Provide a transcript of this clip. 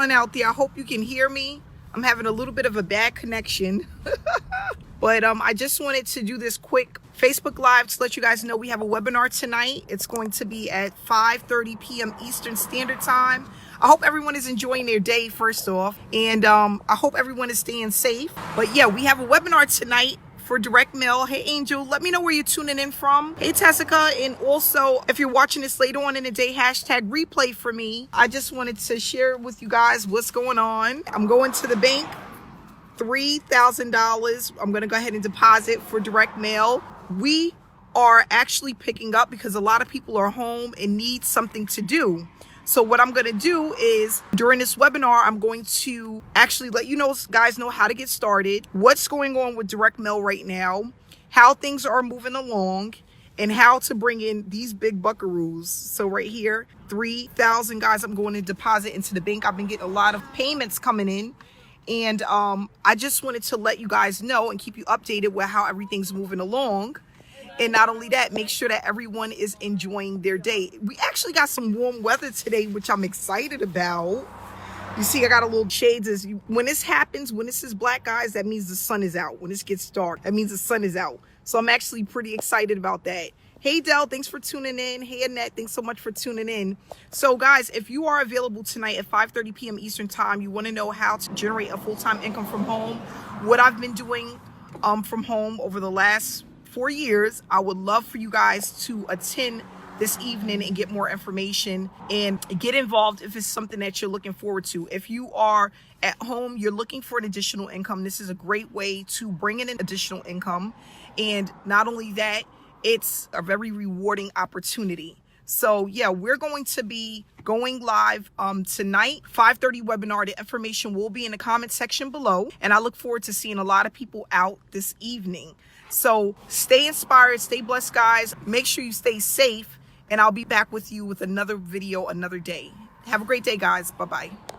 on out there? I hope you can hear me. I'm having a little bit of a bad connection. But I just wanted to do this quick Facebook Live to let you guys know we have a webinar tonight. It's going to be at 5:30 p.m. Eastern Standard Time. I hope everyone is enjoying their day, first off. And I hope everyone is staying safe. But yeah, we have a webinar tonight for direct mail. Hey Angel, let me know where you're tuning in from. Hey Tessica, and also if you're watching this later on in the day, hashtag replay for me. I just wanted to share with you guys what's going on. I'm going to the bank, $3,000. I'm going to go ahead and deposit for direct mail. We are actually picking up because a lot of people are home and need something to do. So what I'm going to do is during this webinar, I'm going to actually let you guys know how to get started, what's going on with direct mail right now, how things are moving along, and how to bring in these big buckaroos. So right here, 3,000 guys, I'm going to deposit into the bank. I've been getting a lot of payments coming in. And I just wanted to let you guys know and keep you updated with how everything's moving along. And not only that, make sure that everyone is enjoying their day. We actually got some warm weather today, which I'm excited about. You see, I got a little shades. When this happens, when this is black, guys, that means the sun is out. When this gets dark, that means the sun is out. So I'm actually pretty excited about that. Hey, Del, thanks for tuning in. Hey, Annette, thanks so much for tuning in. So, guys, if you are available tonight at 5:30 p.m. Eastern Time, you want to know how to generate a full-time income from home, what I've been doing from home over the last 4 years, I would love for you guys to attend this evening and get more information and get involved if it's something that you're looking forward to. If you are at home, you're looking for an additional income, this is a great way to bring in an additional income. And not only that, it's a very rewarding opportunity. So yeah, we're going to be going live tonight, 5:30 webinar. The information will be in the comment section below. And I look forward to seeing a lot of people out this evening. So stay inspired, stay blessed, guys. Make sure you stay safe. And I'll be back with you with another video another day. Have a great day, guys. Bye-bye.